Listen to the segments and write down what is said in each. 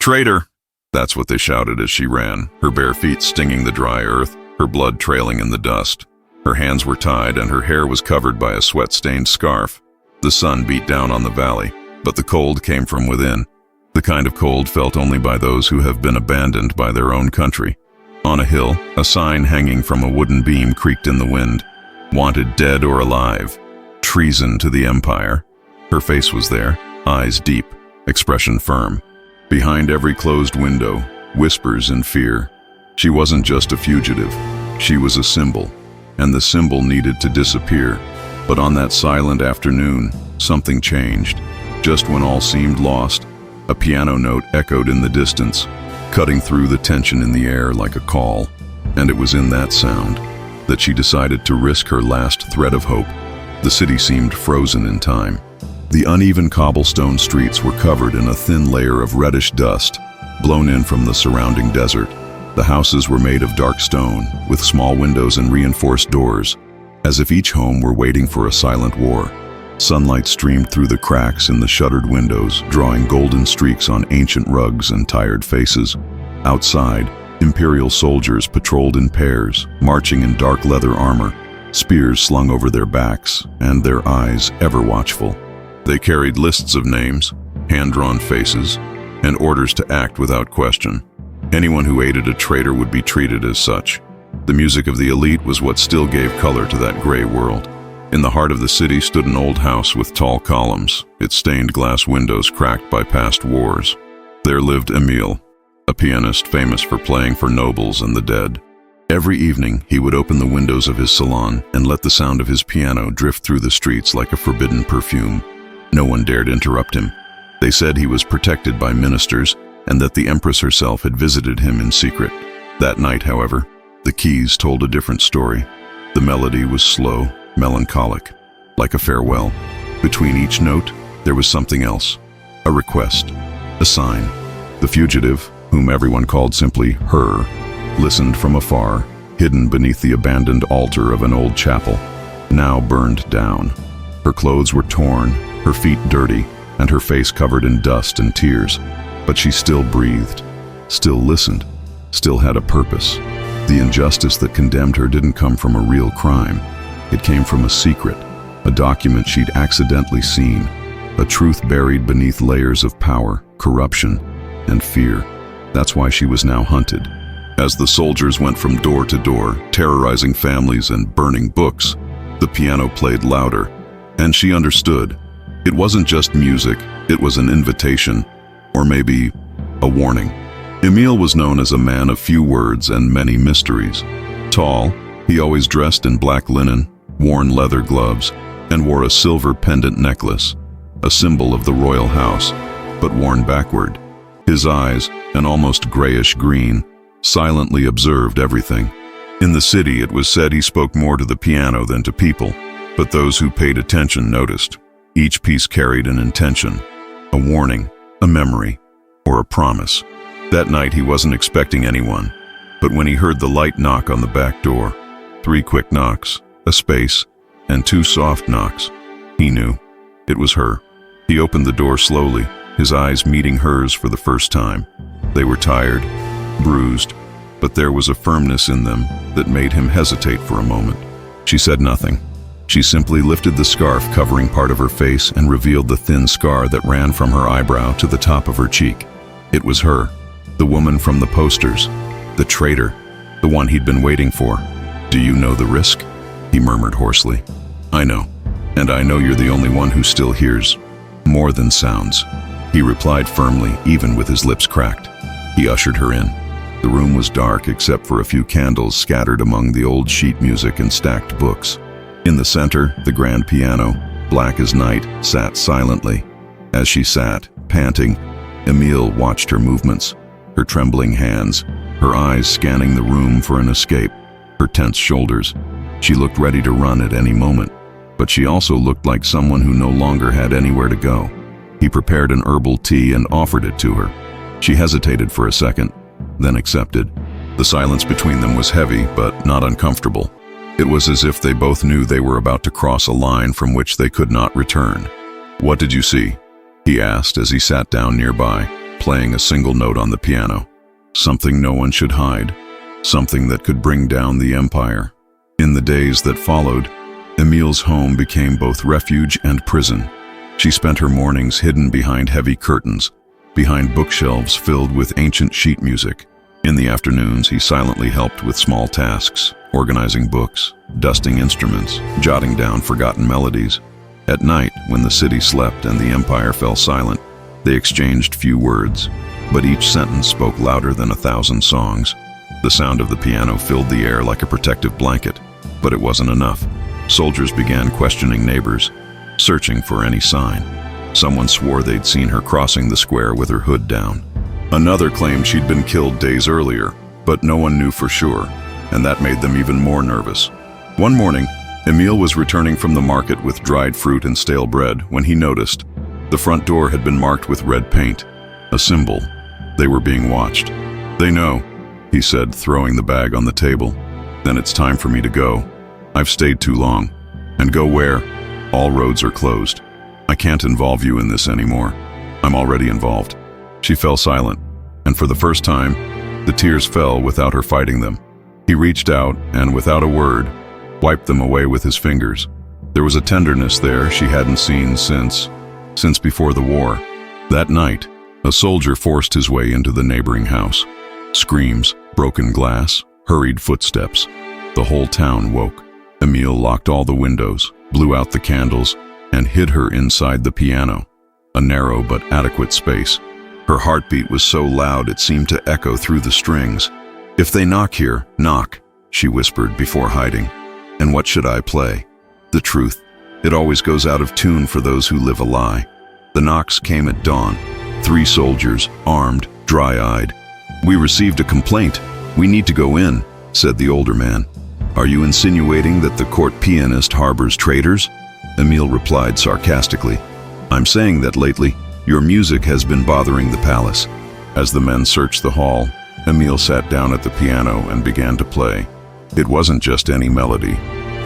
Traitor! That's what they shouted as she ran, her bare feet stinging the dry earth, her blood trailing in the dust. Her hands were tied and her hair was covered by a sweat-stained scarf. The sun beat down on the valley, but the cold came from within, the kind of cold felt only by those who have been abandoned by their own country. On a hill, a sign hanging from a wooden beam creaked in the wind. Wanted dead or alive. Treason to the Empire. Her face was there, eyes deep, expression firm. Behind every closed window, whispers and fear. She wasn't just a fugitive. She was a symbol, and the symbol needed to disappear. But on that silent afternoon, something changed. Just when all seemed lost, a piano note echoed in the distance, cutting through the tension in the air like a call. And it was in that sound that she decided to risk her last thread of hope. The city seemed frozen in time. The uneven cobblestone streets were covered in a thin layer of reddish dust, blown in from the surrounding desert. The houses were made of dark stone, with small windows and reinforced doors, as if each home were waiting for a silent war. Sunlight streamed through the cracks in the shuttered windows, drawing golden streaks on ancient rugs and tired faces. Outside, Imperial soldiers patrolled in pairs, marching in dark leather armor, spears slung over their backs, and their eyes ever watchful. They carried lists of names, hand-drawn faces, and orders to act without question. Anyone who aided a traitor would be treated as such. The music of the elite was what still gave color to that gray world. In the heart of the city stood an old house with tall columns, its stained glass windows cracked by past wars. There lived Emile, a pianist famous for playing for nobles and the dead. Every evening, he would open the windows of his salon and let the sound of his piano drift through the streets like a forbidden perfume. No one dared interrupt him. They said he was protected by ministers and that the Empress herself had visited him in secret. That night, however, the keys told a different story. The melody was slow, melancholic, like a farewell. Between each note, there was something else. A request, a sign. The fugitive, whom everyone called simply her, listened from afar, hidden beneath the abandoned altar of an old chapel, now burned down. Her clothes were torn, her feet dirty, and her face covered in dust and tears. But she still breathed, still listened, still had a purpose. The injustice that condemned her didn't come from a real crime. It came from a secret, a document she'd accidentally seen, a truth buried beneath layers of power, corruption, and fear. That's why she was now hunted. As the soldiers went from door to door, terrorizing families and burning books, the piano played louder, and she understood. It wasn't just music, it was an invitation, or maybe a warning. Emile was known as a man of few words and many mysteries. Tall, he always dressed in black linen, worn leather gloves, and wore a silver pendant necklace, a symbol of the royal house, but worn backward. His eyes, an almost grayish green, silently observed everything. In the city, it was said he spoke more to the piano than to people, but those who paid attention noticed. Each piece carried an intention, a warning, a memory, or a promise. That night he wasn't expecting anyone, but when he heard the light knock on the back door, 3 quick knocks, a space, and 2 soft knocks, he knew. It was her. He opened the door slowly, his eyes meeting hers for the first time. They were tired, bruised, but there was a firmness in them that made him hesitate for a moment. She said nothing. She simply lifted the scarf covering part of her face and revealed the thin scar that ran from her eyebrow to the top of her cheek. It was her, the woman from the posters, the traitor, the one he'd been waiting for. "Do you know the risk?" he murmured hoarsely. "I know, and I know you're the only one who still hears. More than sounds," he replied firmly, even with his lips cracked. He ushered her in. The room was dark except for a few candles scattered among the old sheet music and stacked books. In the center, the grand piano, black as night, sat silently. As she sat, panting, Emile watched her movements, her trembling hands, her eyes scanning the room for an escape, her tense shoulders. She looked ready to run at any moment, but she also looked like someone who no longer had anywhere to go. He prepared an herbal tea and offered it to her. She hesitated for a second, then accepted. The silence between them was heavy, but not uncomfortable. It was as if they both knew they were about to cross a line from which they could not return. "What did you see?" he asked as he sat down nearby, playing a single note on the piano. Something no one should hide. Something that could bring down the empire. In the days that followed, Emile's home became both refuge and prison. She spent her mornings hidden behind heavy curtains, behind bookshelves filled with ancient sheet music. In the afternoons, he silently helped with small tasks, organizing books, dusting instruments, jotting down forgotten melodies. At night, when the city slept and the empire fell silent, they exchanged few words, but each sentence spoke louder than 1,000 songs. The sound of the piano filled the air like a protective blanket, but it wasn't enough. Soldiers began questioning neighbors, searching for any sign. Someone swore they'd seen her crossing the square with her hood down. Another claimed she'd been killed days earlier, but no one knew for sure, and that made them even more nervous. One morning, Emile was returning from the market with dried fruit and stale bread when he noticed the front door had been marked with red paint, a symbol. They were being watched. "They know," he said, throwing the bag on the table. "Then it's time for me to go. I've stayed too long." "And go where?" "All roads are closed. I can't involve you in this anymore. I'm already involved." She fell silent, and for the first time, the tears fell without her fighting them. He reached out and, without a word, wiped them away with his fingers. There was a tenderness there she hadn't seen since before the war. That night, a soldier forced his way into the neighboring house. Screams, broken glass, hurried footsteps. The whole town woke. Emile locked all the windows, blew out the candles, and hid her inside the piano, a narrow but adequate space. Her heartbeat was so loud it seemed to echo through the strings. "If they knock here, knock," she whispered before hiding. "And what should I play?" "The truth. It always goes out of tune for those who live a lie." The knocks came at dawn. 3 soldiers, armed, dry-eyed. "We received a complaint. We need to go in," said the older man. "Are you insinuating that the court pianist harbors traitors?" Emile replied sarcastically. "I'm saying that lately, your music has been bothering the palace." As the men searched the hall, Emile sat down at the piano and began to play. It wasn't just any melody.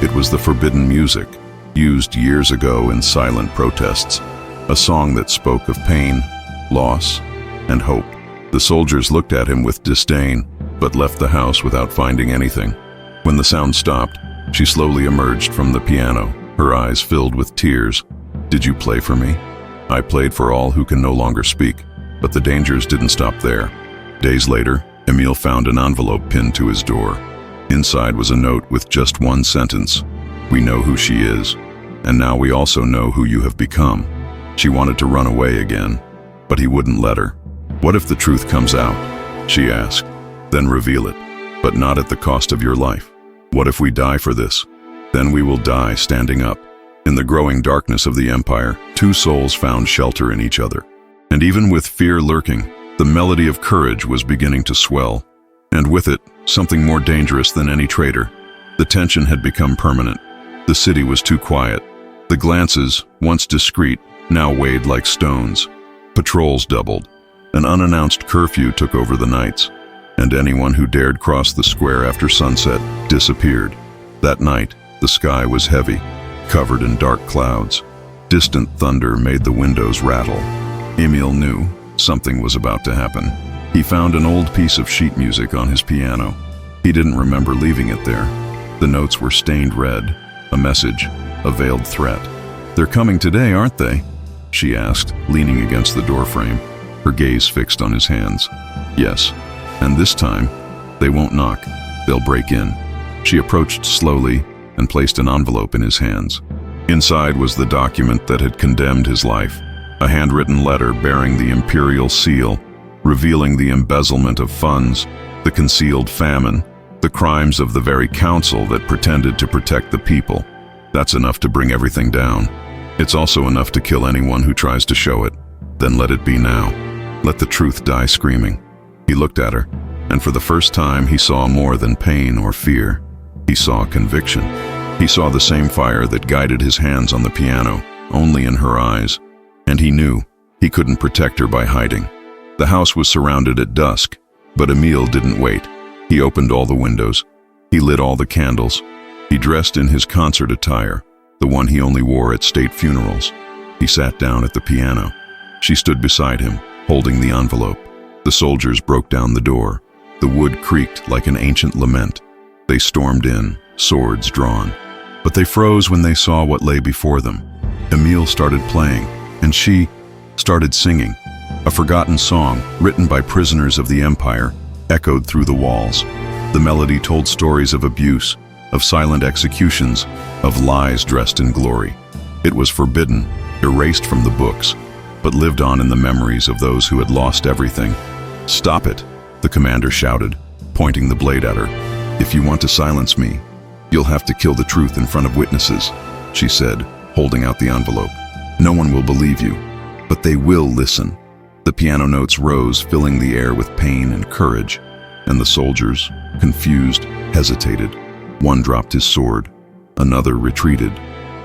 It was the forbidden music, used years ago in silent protests. A song that spoke of pain, loss, and hope. The soldiers looked at him with disdain, but left the house without finding anything. When the sound stopped, she slowly emerged from the piano, her eyes filled with tears. "Did you play for me?" "I played for all who can no longer speak." But the dangers didn't stop there. Days later, Emile found an envelope pinned to his door. Inside was a note with just one sentence: "We know who she is, and now we also know who you have become." She wanted to run away again, but he wouldn't let her. "What if the truth comes out?" she asked. "Then reveal it, but not at the cost of your life." "What if we die for this?" "Then we will die standing up." In the growing darkness of the empire, 2 souls found shelter in each other. And even with fear lurking, the melody of courage was beginning to swell. And with it, something more dangerous than any traitor. The tension had become permanent. The city was too quiet. The glances, once discreet, now weighed like stones. Patrols doubled. An unannounced curfew took over the nights, and anyone who dared cross the square after sunset disappeared. That night, the sky was heavy, covered in dark clouds. Distant thunder made the windows rattle. Emile knew something was about to happen. He found an old piece of sheet music on his piano. He didn't remember leaving it there. The notes were stained red, a message, a veiled threat. "They're coming today, aren't they?" she asked, leaning against the doorframe, her gaze fixed on his hands. "Yes, and this time, they won't knock. They'll break in." She approached slowly and placed an envelope in his hands. Inside was the document that had condemned his life, a handwritten letter bearing the imperial seal, revealing the embezzlement of funds, the concealed famine, the crimes of the very council that pretended to protect the people. That's enough to bring everything down. It's also enough to kill anyone who tries to show it. Then let it be now. Let the truth die screaming. He looked at her, and for the first time he saw more than pain or fear. He saw conviction. He saw the same fire that guided his hands on the piano, only in her eyes. And he knew he couldn't protect her by hiding. The house was surrounded at dusk, but Emile didn't wait. He opened all the windows. He lit all the candles. He dressed in his concert attire, the one he only wore at state funerals. He sat down at the piano. She stood beside him, holding the envelope. The soldiers broke down the door. The wood creaked like an ancient lament. They stormed in, swords drawn. But they froze when they saw what lay before them. Emile started playing, and she started singing. A forgotten song, written by prisoners of the Empire, echoed through the walls. The melody told stories of abuse, of silent executions, of lies dressed in glory. It was forbidden, erased from the books, but lived on in the memories of those who had lost everything. "Stop it," the commander shouted, pointing the blade at her. "If you want to silence me, you'll have to kill the truth in front of witnesses," she said, holding out the envelope. "No one will believe you, but they will listen." The piano notes rose, filling the air with pain and courage, and the soldiers, confused, hesitated. One dropped his sword, another retreated.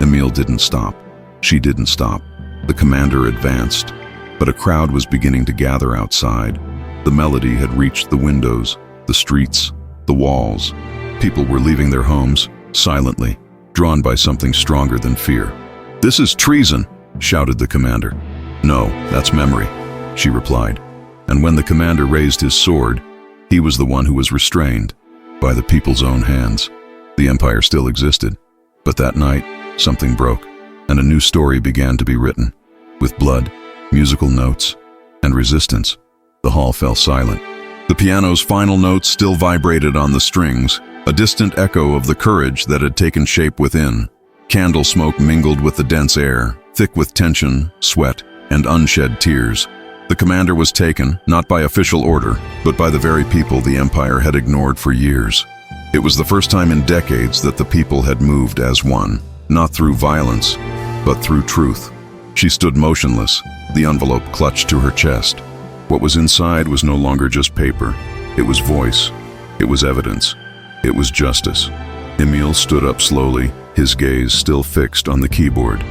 Emile didn't stop. She didn't stop. The commander advanced, but a crowd was beginning to gather outside. The melody had reached the windows, the streets, the walls. People were leaving their homes, silently, drawn by something stronger than fear. "This is treason," shouted the commander. "No, that's memory," she replied. And when the commander raised his sword, he was the one who was restrained by the people's own hands. The empire still existed, but that night, something broke, and a new story began to be written. With blood, musical notes, and resistance, the hall fell silent. The piano's final notes still vibrated on the strings, a distant echo of the courage that had taken shape within. Candle smoke mingled with the dense air, thick with tension, sweat, and unshed tears. The commander was taken, not by official order, but by the very people the empire had ignored for years. It was the first time in decades that the people had moved as one, not through violence, but through truth. She stood motionless, the envelope clutched to her chest. What was inside was no longer just paper. It was voice. It was evidence. It was justice. Emile stood up slowly, his gaze still fixed on the keyboard.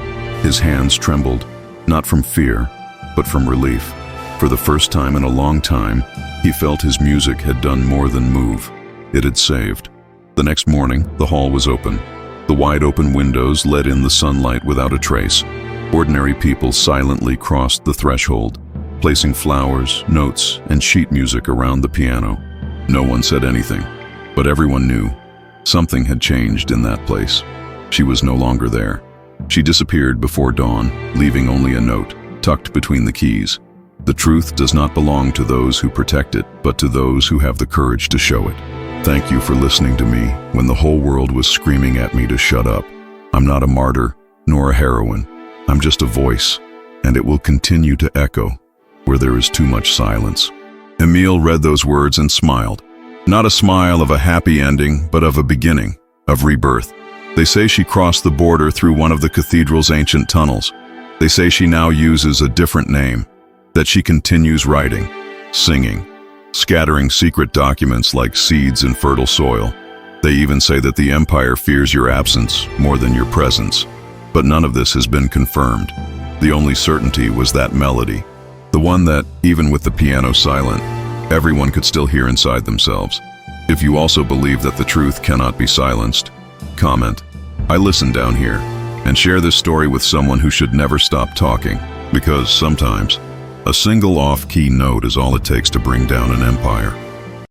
His hands trembled, not from fear, but from relief. For the first time in a long time, he felt his music had done more than move. It had saved. The next morning, the hall was open. The wide-open windows let in the sunlight without a trace. Ordinary people silently crossed the threshold, placing flowers, notes, and sheet music around the piano. No one said anything, but everyone knew. Something had changed in that place. She was no longer there. She disappeared before dawn, leaving only a note, tucked between the keys. The truth does not belong to those who protect it, but to those who have the courage to show it. Thank you for listening to me when the whole world was screaming at me to shut up. I'm not a martyr, nor a heroine. I'm just a voice, and it will continue to echo where there is too much silence. Emile read those words and smiled. Not a smile of a happy ending, but of a beginning, of rebirth. They say she crossed the border through one of the cathedral's ancient tunnels. They say she now uses a different name, that she continues writing, singing, scattering secret documents like seeds in fertile soil. They even say that the empire fears your absence more than your presence. But none of this has been confirmed. The only certainty was that melody, the one that, even with the piano silent, everyone could still hear inside themselves. If you also believe that the truth cannot be silenced, comment, "I listen down here," and share this story with someone who should never stop talking, because sometimes a single off-key note is all it takes to bring down an empire.